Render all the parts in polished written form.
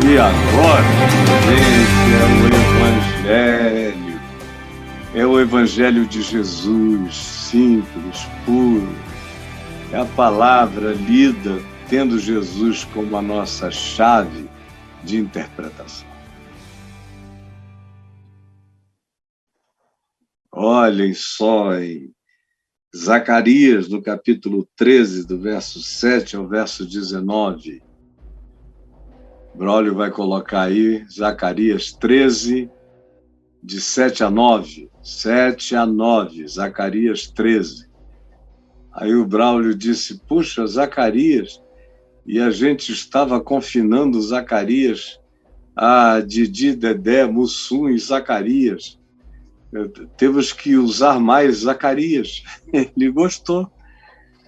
E agora, gente, é o Evangelho de Jesus, simples, puro. É a palavra lida tendo Jesus como a nossa chave de interpretação. Olhem só em Zacarias, no capítulo 13, do verso 7 ao verso 19. Braulio vai colocar aí Zacarias 13, de 7 a 9. 7 a 9, Zacarias 13. Aí o Braulio disse, puxa, Zacarias, e a gente estava confinando Zacarias a Didi, Dedé, Mussum e Zacarias. Temos que usar mais Zacarias. Ele gostou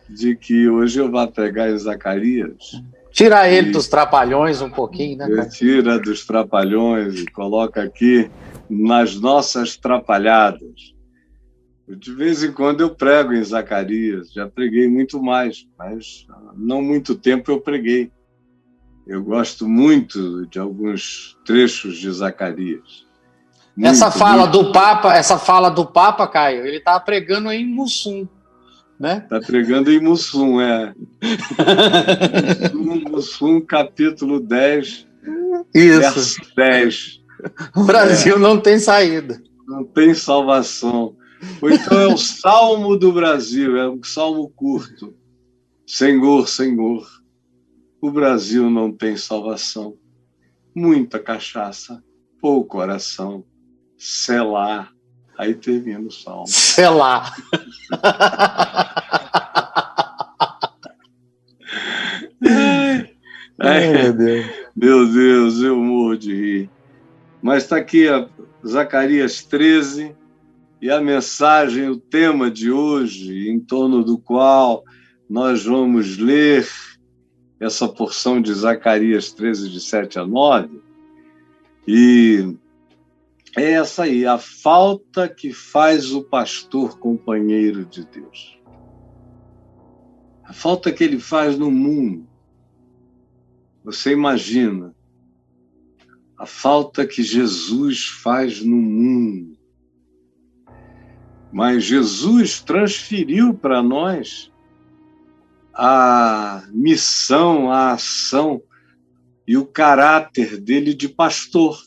de que hoje eu vá pregar em Zacarias. Tira ele dos trapalhões um pouquinho, né? Tira dos trapalhões e coloca aqui nas nossas trapalhadas. De vez em quando eu prego em Zacarias, já preguei muito mais, mas não muito tempo eu preguei. Eu gosto muito de alguns trechos de Zacarias. Muito, essa fala do Papa, Caio, ele está pregando em Mussum, né? Está pregando em Mussum, Mussum, capítulo 10, isso. Verso 10. O Brasil não tem saída. Não tem salvação. Ou então é o Salmo do Brasil, é um salmo curto. Senhor, Senhor, o Brasil não tem salvação. Muita cachaça, pouco coração. Selá. Aí termina o salmo. Selá. Meu Deus, eu morro de rir. Mas está aqui Zacarias 13 e a mensagem, o tema de hoje, em torno do qual nós vamos ler essa porção de Zacarias 13, de 7 a 9. E é essa aí, a falta que faz o pastor companheiro de Deus. A falta que ele faz no mundo. Você imagina a falta que Jesus faz no mundo. Mas Jesus transferiu para nós a missão, a ação e o caráter dele de pastor.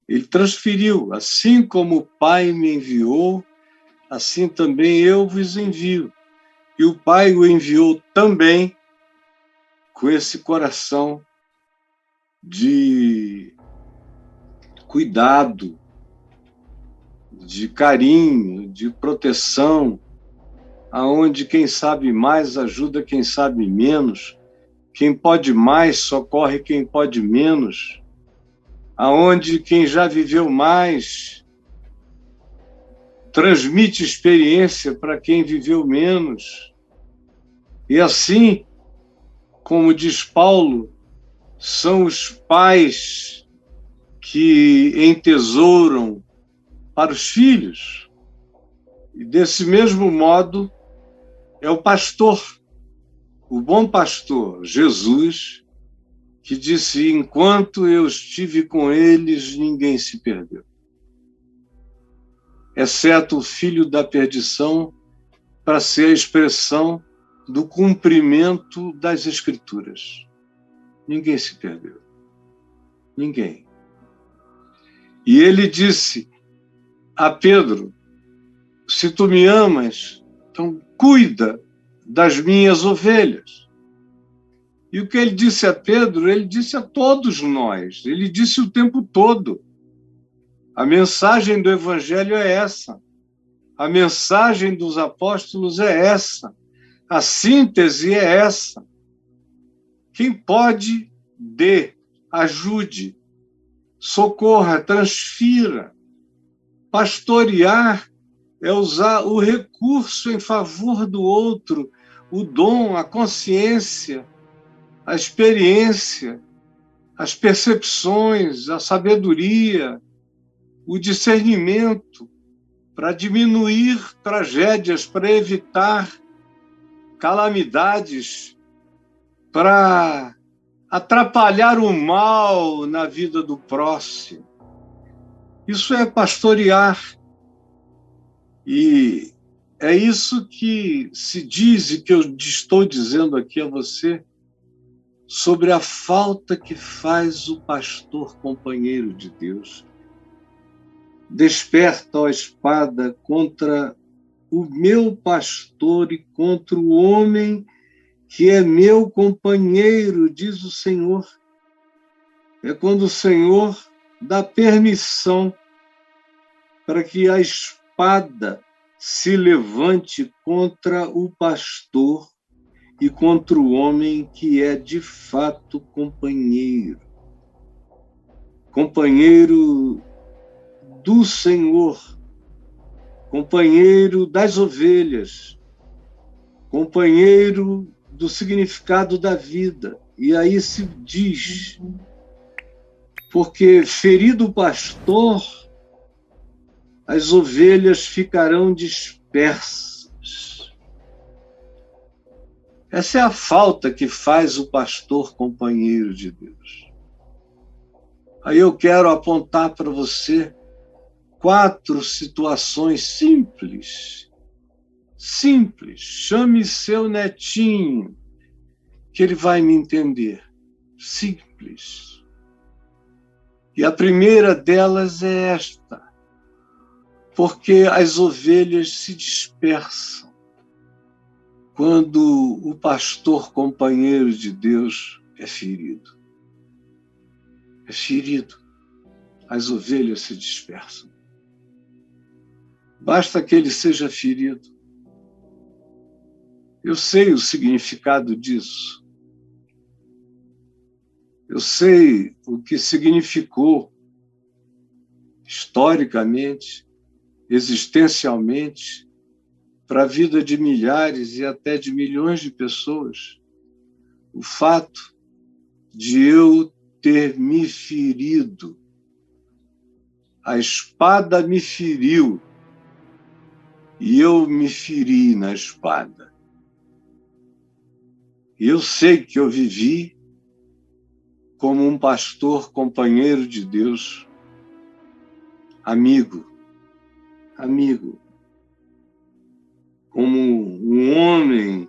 Ele transferiu, assim como o Pai me enviou, assim também eu vos envio. E o Pai o enviou também com esse coração de cuidado, de carinho, de proteção, aonde quem sabe mais ajuda quem sabe menos, quem pode mais socorre quem pode menos, aonde quem já viveu mais transmite experiência para quem viveu menos. E assim, como diz Paulo, são os pais que entesouram para os filhos. E desse mesmo modo é o pastor, o bom pastor, Jesus, que disse, enquanto eu estive com eles, ninguém se perdeu. Exceto o filho da perdição, para ser a expressão do cumprimento das Escrituras. Ninguém se perdeu. Ninguém. E ele disse a Pedro, se tu me amas, então cuida das minhas ovelhas. E o que ele disse a Pedro, ele disse a todos nós, ele disse o tempo todo. A mensagem do Evangelho é essa. A mensagem dos apóstolos é essa. A síntese é essa. Quem pode, dê, ajude, socorra, transfira. Pastorear é usar o recurso em favor do outro, o dom, a consciência, a experiência, as percepções, a sabedoria, o discernimento para diminuir tragédias, para evitar calamidades, para atrapalhar o mal na vida do próximo. Isso é pastorear. E é isso que se diz e que eu estou dizendo aqui a você sobre a falta que faz o pastor companheiro de Deus. Desperta a espada contra o meu pastor e contra o homem que é meu companheiro, diz o Senhor. É quando o Senhor dá permissão para que a espada se levante contra o pastor e contra o homem que é de fato companheiro. Companheiro do Senhor, companheiro das ovelhas, companheiro do significado da vida. E aí se diz, porque ferido o pastor, as ovelhas ficarão dispersas. Essa é a falta que faz o pastor companheiro de Deus. Aí eu quero apontar para você 4 situações simples. Simples. Chame seu netinho, que ele vai me entender. Simples. E a primeira delas é esta. Porque as ovelhas se dispersam quando o pastor companheiro de Deus é ferido. É ferido. As ovelhas se dispersam. Basta que ele seja ferido. Eu sei o significado disso. Eu sei o que significou historicamente, existencialmente, para a vida de milhares e até de milhões de pessoas, o fato de eu ter me ferido. A espada me feriu e eu me feri na espada. E eu sei que eu vivi como um pastor companheiro de Deus, amigo, como um homem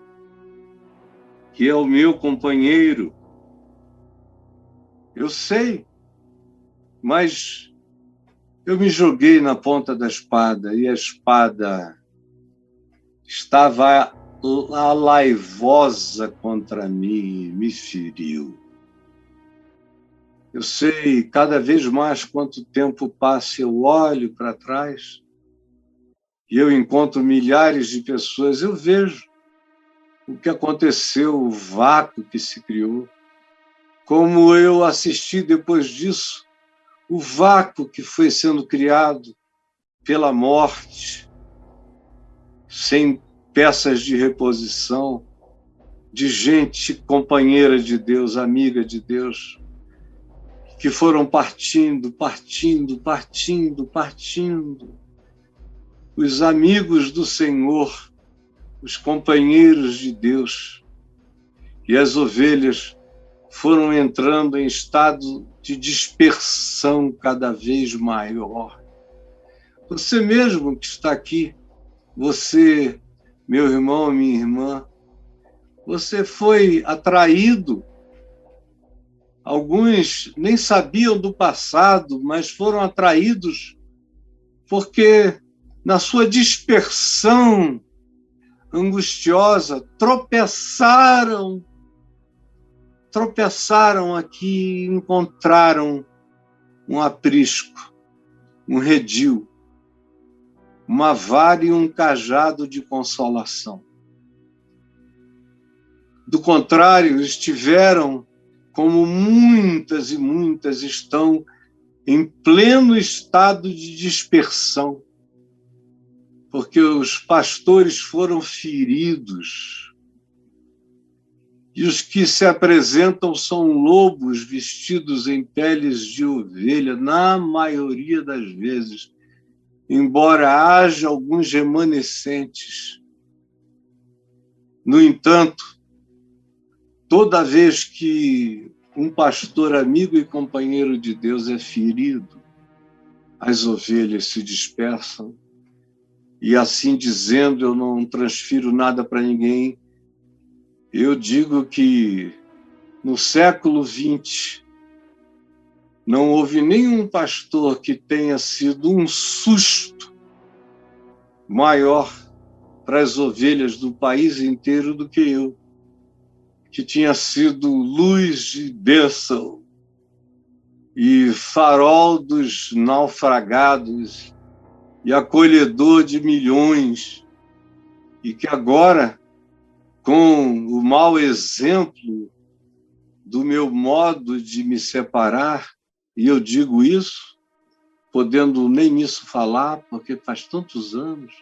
que é o meu companheiro. Eu sei, mas eu me joguei na ponta da espada e a espada estava alaivosa contra mim e me feriu. Eu sei, cada vez mais quanto tempo passa, eu olho para trás e eu encontro milhares de pessoas, eu vejo o que aconteceu, o vácuo que se criou, como eu assisti depois disso, o vácuo que foi sendo criado pela morte, sem peças de reposição, de gente companheira de Deus, amiga de Deus, que foram partindo. Os amigos do Senhor, os companheiros de Deus, e as ovelhas foram entrando em estado de dispersão cada vez maior. Você mesmo que está aqui, você, meu irmão, minha irmã, você foi atraído. Alguns nem sabiam do passado, mas foram atraídos porque, na sua dispersão angustiosa, tropeçaram aqui e encontraram um aprisco, um redil, uma vara e um cajado de consolação. Do contrário, estiveram, como muitas e muitas estão, em pleno estado de dispersão, porque os pastores foram feridos. E os que se apresentam são lobos vestidos em peles de ovelha, na maioria das vezes, embora haja alguns remanescentes. No entanto, toda vez que um pastor amigo e companheiro de Deus é ferido, as ovelhas se dispersam, e assim dizendo, eu não transfiro nada para ninguém. Eu digo que no século XX não houve nenhum pastor que tenha sido um susto maior para as ovelhas do país inteiro do que eu, que tinha sido luz e bênção e farol dos naufragados e acolhedor de milhões, e que agora, com o mau exemplo do meu modo de me separar, e eu digo isso, podendo nem isso falar, porque faz tantos anos,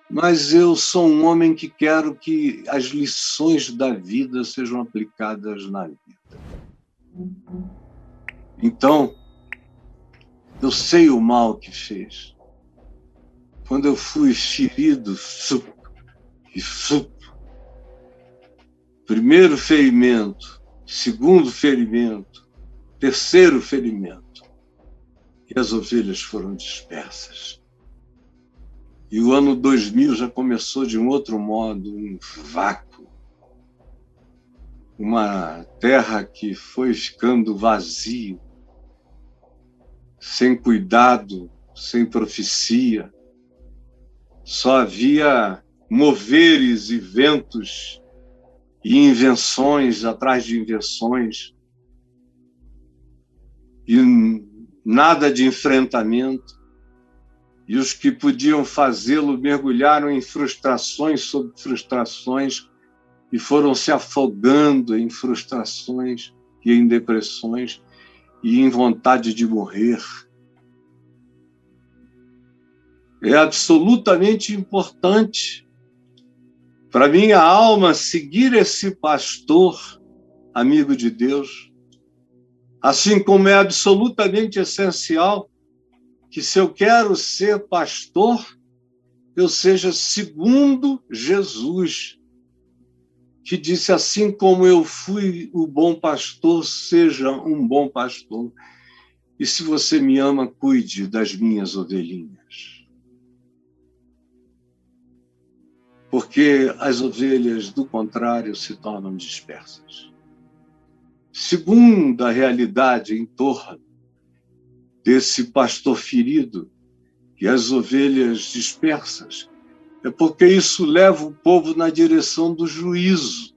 mas eu sou um homem que quero que as lições da vida sejam aplicadas na vida. Então, eu sei o mal que fez. Quando eu fui ferido, primeiro ferimento, segundo ferimento, terceiro ferimento, e as ovelhas foram dispersas. E o ano 2000 já começou de um outro modo, um vácuo. Uma terra que foi ficando vazia, sem cuidado, sem profecia. Só havia moveres e ventos e invenções atrás de invenções. E nada de enfrentamento. E os que podiam fazê-lo mergulharam em frustrações sobre frustrações e foram se afogando em frustrações e em depressões e em vontade de morrer. É absolutamente importante para minha alma seguir esse pastor, amigo de Deus, assim como é absolutamente essencial que, se eu quero ser pastor, eu seja segundo Jesus, que disse: assim como eu fui o bom pastor, seja um bom pastor. E se você me ama, cuide das minhas ovelhinhas. Porque as ovelhas, do contrário, se tornam dispersas. Segunda realidade em torno desse pastor ferido e as ovelhas dispersas, é porque isso leva o povo na direção do juízo.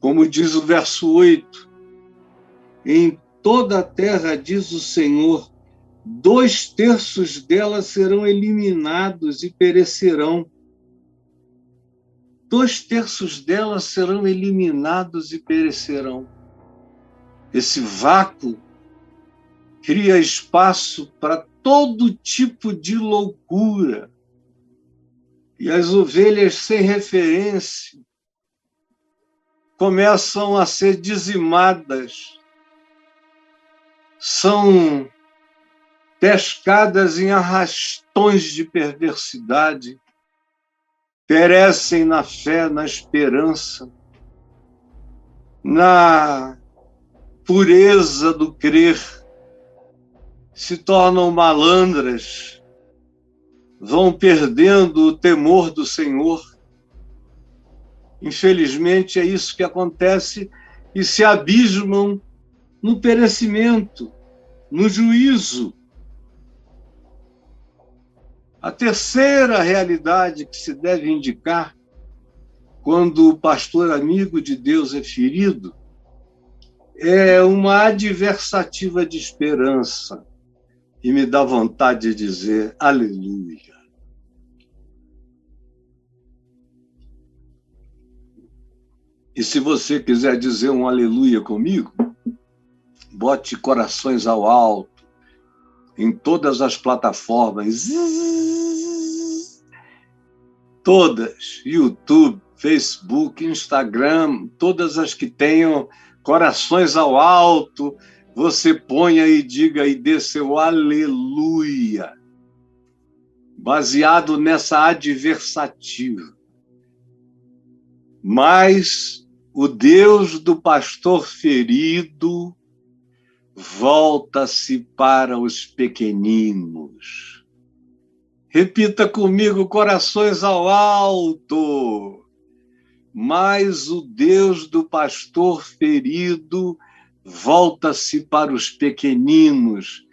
Como diz o verso 8, em toda a terra, diz o Senhor, 2/3 dela serão eliminados e perecerão. 2/3 delas serão eliminados e perecerão. Esse vácuo cria espaço para todo tipo de loucura. E as ovelhas sem referência começam a ser dizimadas, são pescadas em arrastões de perversidade, perecem na fé, na esperança, na pureza do crer, se tornam malandras, vão perdendo o temor do Senhor. Infelizmente, é isso que acontece, e se abismam no perecimento, no juízo. A terceira realidade que se deve indicar quando o pastor amigo de Deus é ferido é uma adversativa de esperança. E me dá vontade de dizer aleluia. E se você quiser dizer um aleluia comigo, bote corações ao alto em todas as plataformas. Todas. YouTube, Facebook, Instagram, todas as que tenham corações ao alto, você ponha e diga e dê seu aleluia, baseado nessa adversativa. Mas o Deus do pastor ferido volta-se para os pequeninos. Repita comigo, corações ao alto. Mas o Deus do pastor ferido volta-se para os pequeninos,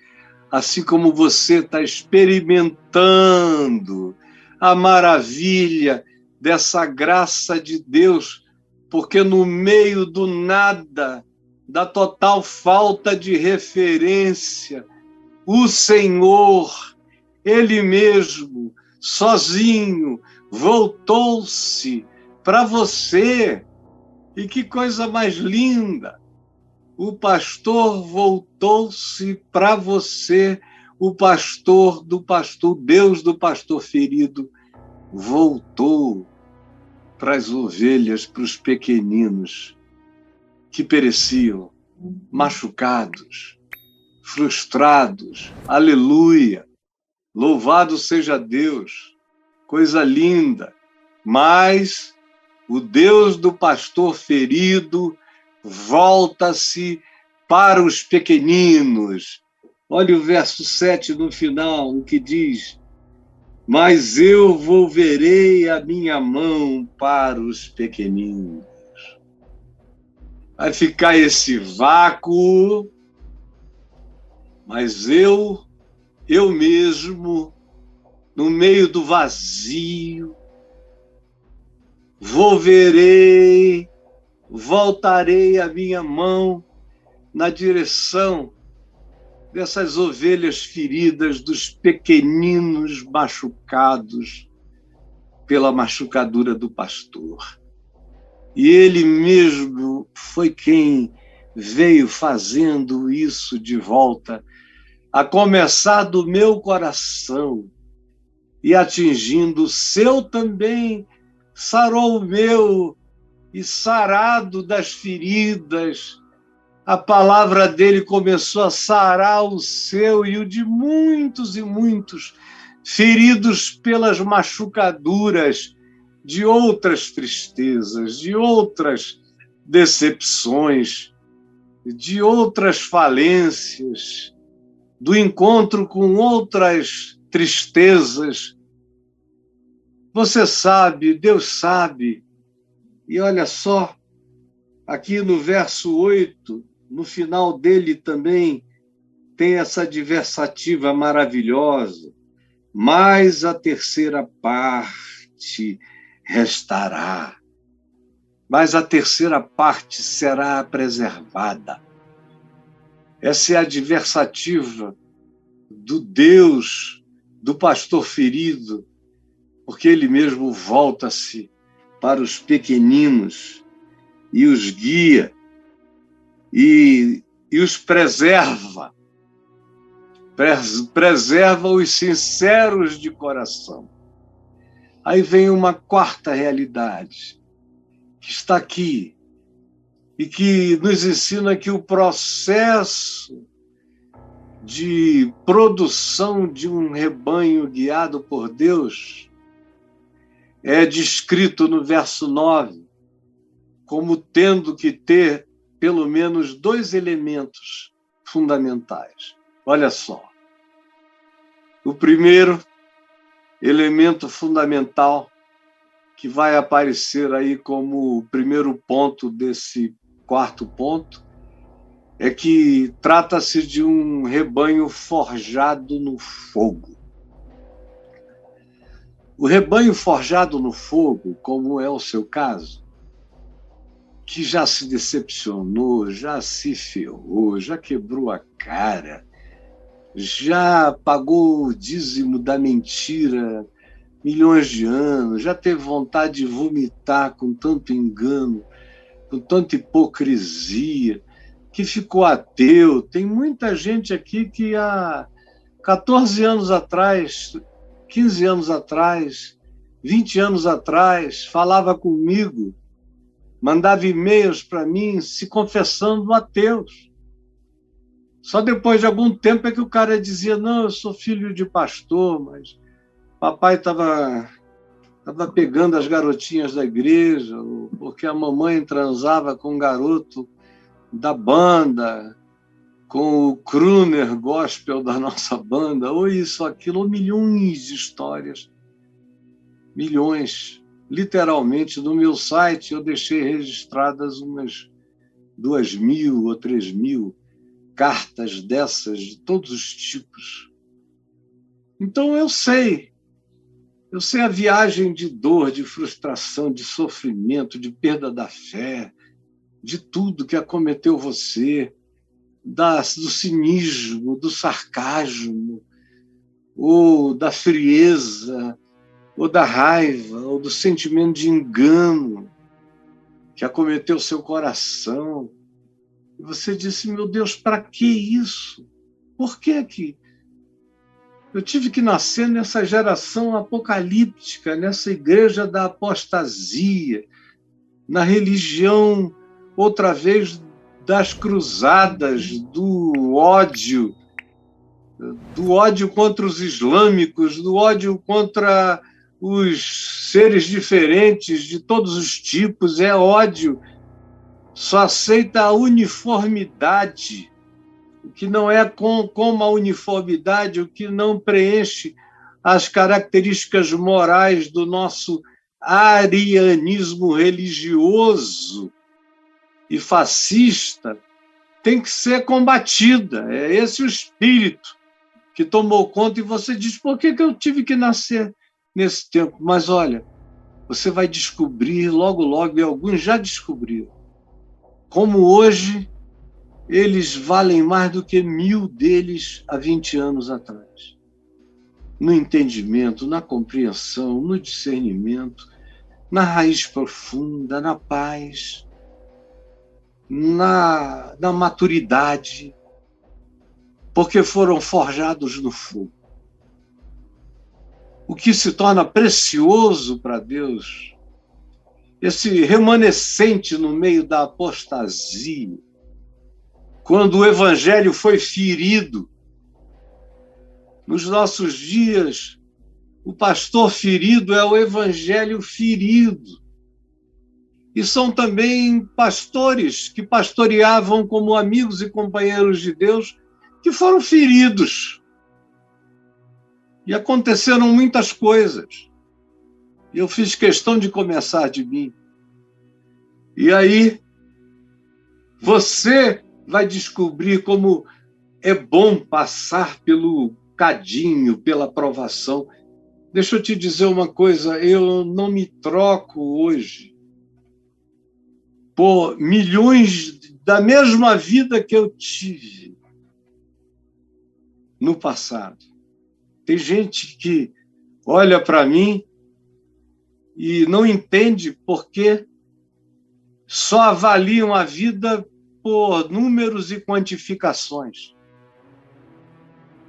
assim como você está experimentando a maravilha dessa graça de Deus, porque no meio do nada, da total falta de referência, o Senhor, Ele mesmo, sozinho, voltou-se para você. E que coisa mais linda! O pastor voltou-se para você, o pastor do pastor, Deus do pastor ferido, voltou para as ovelhas, para os pequeninos que pereciam, machucados, frustrados. Aleluia! Louvado seja Deus! Coisa linda! Mas o Deus do pastor ferido volta-se para os pequeninos. Olha o verso 7 no final, o que diz: mas eu volverei a minha mão para os pequeninos. Vai ficar esse vácuo, mas eu mesmo, no meio do vazio, voltarei a minha mão na direção dessas ovelhas feridas, dos pequeninos machucados pela machucadura do pastor. E ele mesmo foi quem veio fazendo isso de volta, a começar do meu coração e atingindo o seu também, sarou o meu, e sarado das feridas, a palavra dele começou a sarar o seu e o de muitos e muitos, feridos pelas machucaduras de outras tristezas, de outras decepções, de outras falências, do encontro com outras tristezas. Você sabe, Deus sabe. E olha só, aqui no verso 8, no final dele também tem essa adversativa maravilhosa. Mas a terceira parte restará. Mas a terceira parte será preservada. Essa é a adversativa do Deus, do pastor ferido, porque ele mesmo volta-se para os pequeninos e os guia e os preserva. Preserva os sinceros de coração. Aí vem uma quarta realidade, que está aqui, e que nos ensina que o processo de produção de um rebanho guiado por Deus é descrito no verso 9 como tendo que ter pelo menos 2 elementos fundamentais. Olha só. O primeiro elemento fundamental, que vai aparecer aí como o primeiro ponto desse quarto ponto, é que trata-se de um rebanho forjado no fogo. O rebanho forjado no fogo, como é o seu caso, que já se decepcionou, já se ferrou, já quebrou a cara, já pagou o dízimo da mentira milhões de anos, já teve vontade de vomitar com tanto engano, com tanta hipocrisia, que ficou ateu. Tem muita gente aqui que há 14 anos atrás, 15 anos atrás, 20 anos atrás, falava comigo, mandava e-mails para mim se confessando ateus. Só depois de algum tempo é que o cara dizia: não, eu sou filho de pastor, mas papai estava estava pegando as garotinhas da igreja, porque a mamãe transava com um garoto da banda, com o crooner gospel da nossa banda, ou isso, aquilo, ou milhões de histórias. Milhões. Literalmente, no meu site, eu deixei registradas umas 2.000 ou 3.000 cartas dessas, de todos os tipos. Então, eu sei a viagem de dor, de frustração, de sofrimento, de perda da fé, de tudo que acometeu você, do cinismo, do sarcasmo, ou da frieza, ou da raiva, ou do sentimento de engano que acometeu seu coração. E você disse, meu Deus, para que isso? Por que que eu tive que nascer nessa geração apocalíptica, nessa igreja da apostasia, na religião, outra vez, das cruzadas, do ódio contra os islâmicos, do ódio contra os seres diferentes de todos os tipos, é ódio. Só aceita a uniformidade. O que não é como a uniformidade, o que não preenche as características morais do nosso arianismo religioso e fascista, tem que ser combatida. É esse o espírito que tomou conta, e você diz, por que eu tive que nascer nesse tempo? Mas olha, você vai descobrir logo, logo, e alguns já descobriram, como hoje eles valem mais do que 1.000 deles há 20 anos atrás. No entendimento, na compreensão, no discernimento, na raiz profunda, na paz, na maturidade, porque foram forjados no fogo. O que se torna precioso para Deus, esse remanescente no meio da apostasia, quando o evangelho foi ferido. Nos nossos dias, o pastor ferido é o evangelho ferido. E são também pastores que pastoreavam como amigos e companheiros de Deus, que foram feridos. E aconteceram muitas coisas. E eu fiz questão de começar de mim. E aí, você vai descobrir como é bom passar pelo cadinho, pela provação. Deixa eu te dizer uma coisa, eu não me troco hoje por milhões da mesma vida que eu tive no passado. Tem gente que olha para mim e não entende porque só avaliam a vida por números e quantificações.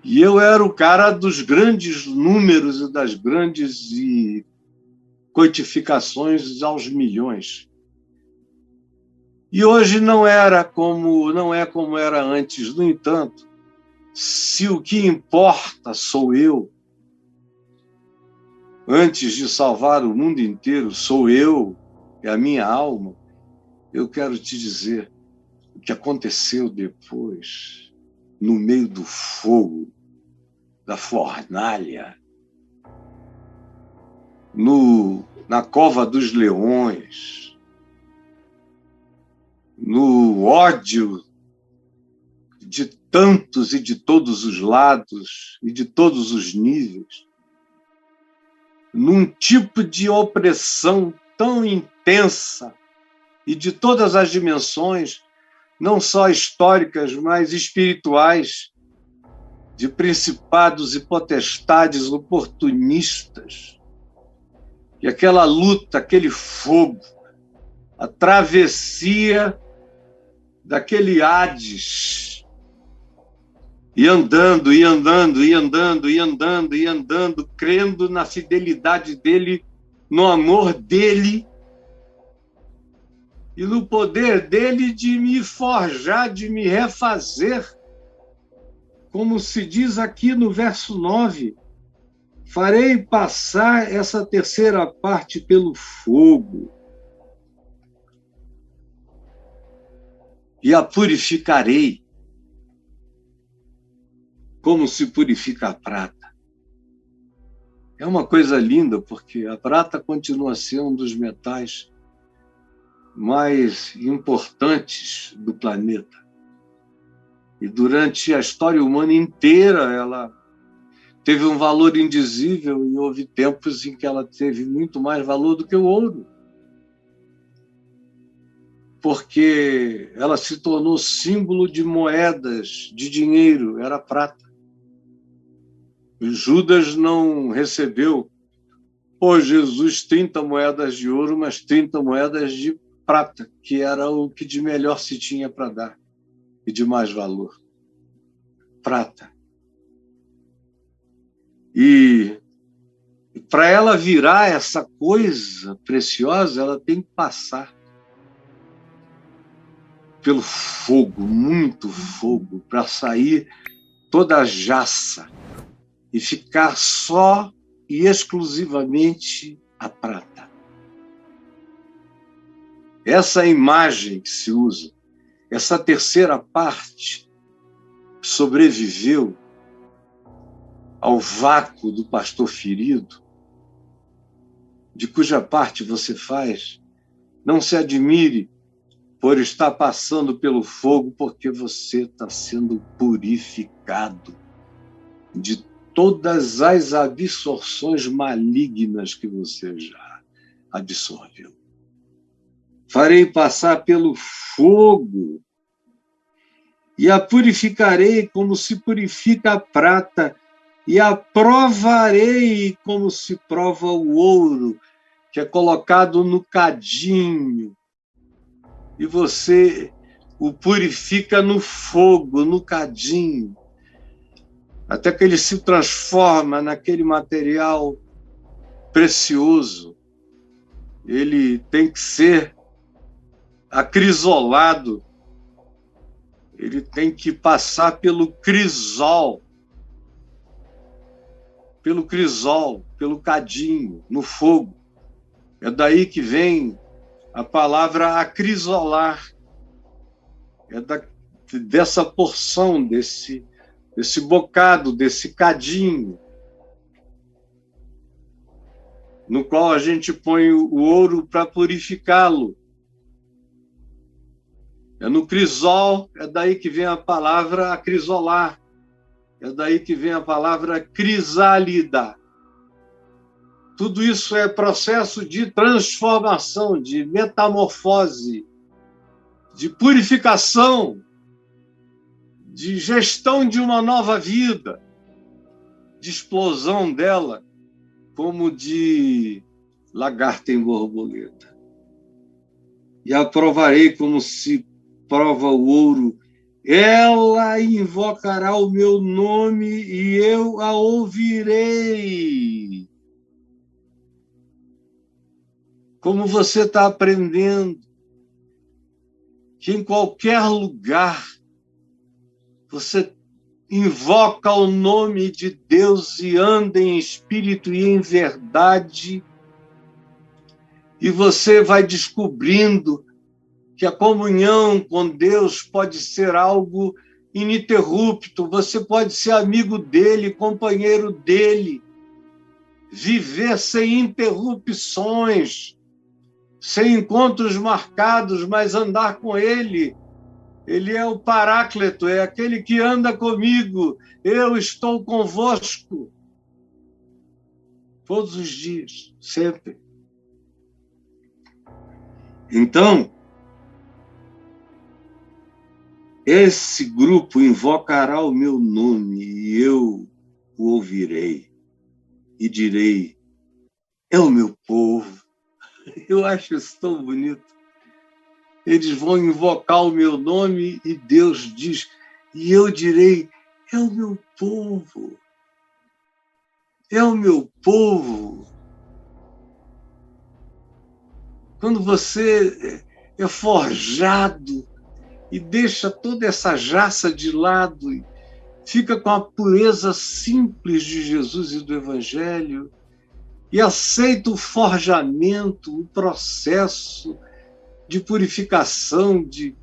E eu era o cara dos grandes números e das grandes quantificações aos milhões. E hoje não é como era antes. No entanto, se o que importa sou eu, antes de salvar o mundo inteiro, sou eu, é a minha alma, eu quero te dizer o que aconteceu depois, no meio do fogo, da fornalha, na cova dos leões, no ódio de tantos e de todos os lados e de todos os níveis, num tipo de opressão tão intensa e de todas as dimensões, não só históricas, mas espirituais, de principados e potestades oportunistas. E aquela luta, aquele fogo, a travessia daquele Hades, e andando, e andando, e andando, e andando, e andando, crendo na fidelidade dele, no amor dele, e no poder dele de me forjar, de me refazer, como se diz aqui no verso 9, Farei passar essa terceira parte pelo fogo e a purificarei como se purifica a prata. É uma coisa linda, porque a prata continua a ser um dos metais mais importantes do planeta. E durante a história humana inteira, ela teve um valor indizível e houve tempos em que ela teve muito mais valor do que o ouro. Porque ela se tornou símbolo de moedas, de dinheiro, era prata. Judas não recebeu, Jesus, 30 moedas de ouro, mas 30 moedas de prata, que era o que de melhor se tinha para dar e de mais valor. Prata. E para ela virar essa coisa preciosa, ela tem que passar pelo fogo, muito fogo, para sair toda a jaça e ficar só e exclusivamente a prata. Essa imagem que se usa, essa terceira parte sobreviveu ao vácuo do pastor ferido, de cuja parte você faz. Não se admire por estar passando pelo fogo, porque você está sendo purificado de todas as absorções malignas que você já absorveu. Farei passar pelo fogo e a purificarei como se purifica a prata, e a provarei como se prova o ouro, que é colocado no cadinho, e você o purifica no fogo, no cadinho, até que ele se transforma naquele material precioso. Ele tem que ser acrisolado, ele tem que passar pelo crisol, pelo cadinho, no fogo. É daí que vem a palavra acrisolar. É dessa porção, desse bocado, desse cadinho, no qual a gente põe o ouro para purificá-lo. É no crisol, é daí que vem a palavra acrisolar. É daí que vem a palavra crisálida. Tudo isso é processo de transformação, de metamorfose, de purificação, de gestão de uma nova vida, de explosão dela, como de lagarta em borboleta. E a provarei como se prova o ouro. Ela invocará o meu nome e eu a ouvirei. Como você está aprendendo que em qualquer lugar você invoca o nome de Deus e anda em espírito e em verdade, e você vai descobrindo que a comunhão com Deus pode ser algo ininterrupto, você pode ser amigo dele, companheiro dele, viver sem interrupções, sem encontros marcados, mas andar com ele. Ele é o Paráclito, é aquele que anda comigo, eu estou convosco, todos os dias, sempre. Então, esse grupo invocará o meu nome e eu o ouvirei e direi, é o meu povo. Eu acho isso tão bonito. Eles vão invocar o meu nome e Deus diz, e eu direi, é o meu povo. É o meu povo. Quando você é forjado e deixa toda essa jaça de lado fica com a pureza simples de Jesus e do Evangelho e aceita o forjamento, o processo de purificação, de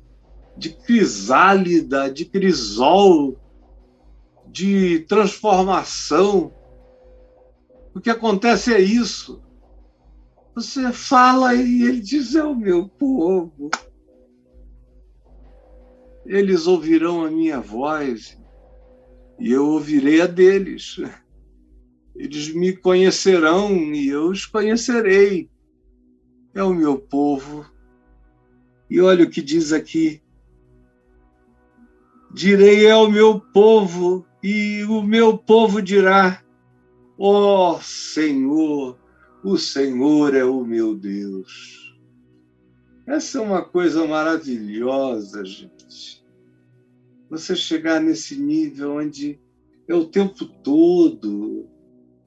crisálida, de crisol, de transformação. O que acontece é isso. Você fala e ele diz: é o meu povo. Eles ouvirão a minha voz e eu ouvirei a deles. Eles me conhecerão e eu os conhecerei. É o meu povo. E olha o que diz aqui: direi é o meu povo, e o meu povo dirá: ó Senhor, o Senhor é o meu Deus. Essa é uma coisa maravilhosa, gente. Você chegar nesse nível onde é o tempo todo,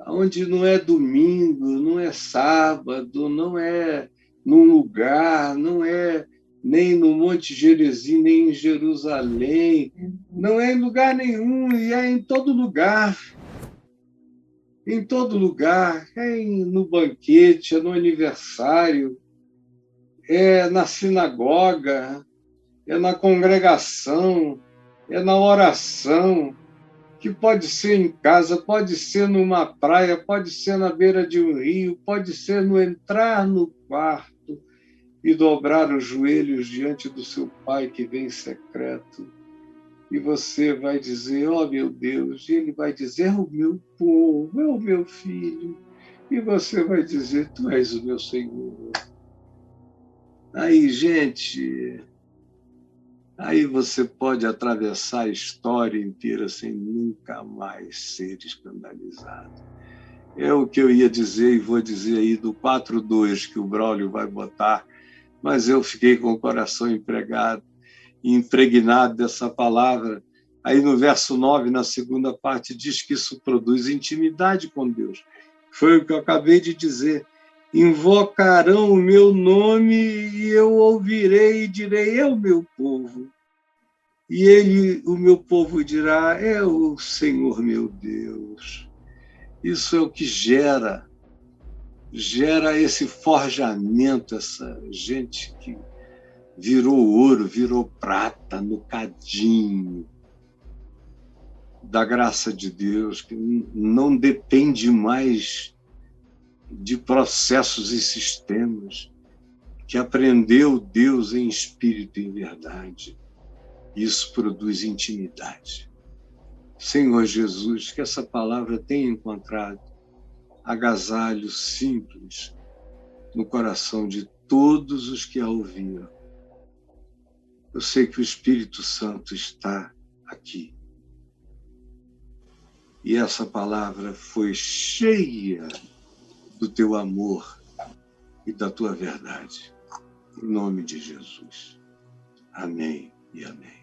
onde não é domingo, não é sábado, não é num lugar, não é nem no Monte Gerizim, nem em Jerusalém, não é em lugar nenhum, e é em todo lugar. Em todo lugar, no banquete, é no aniversário, é na sinagoga, é na congregação, é na oração, que pode ser em casa, pode ser numa praia, pode ser na beira de um rio, pode ser no entrar no quarto e dobrar os joelhos diante do seu Pai que vem em secreto. E você vai dizer: ó meu Deus, e ele vai dizer: é o meu povo, é o meu filho. E você vai dizer: tu és o meu Senhor. Aí, gente, aí você pode atravessar a história inteira sem nunca mais ser escandalizado. É o que eu ia dizer e vou dizer aí do 4.2 que o Braulio vai botar, mas eu fiquei com o coração impregnado dessa palavra. Aí no verso 9, na segunda parte, diz que isso produz intimidade com Deus. Foi o que eu acabei de dizer. Invocarão o meu nome e eu ouvirei e direi: é o meu povo. E ele, o meu povo, dirá: é o Senhor meu Deus. Isso é o que gera esse forjamento, essa gente que virou ouro, virou prata no cadinho da graça de Deus, que não depende mais de processos e sistemas, que aprendeu Deus em espírito e em verdade. Isso produz intimidade. Senhor Jesus, que essa palavra tenha encontrado agasalho simples no coração de todos os que a ouviram. Eu sei que o Espírito Santo está aqui. E essa palavra foi cheia do teu amor e da tua verdade. Em nome de Jesus. Amém e amém.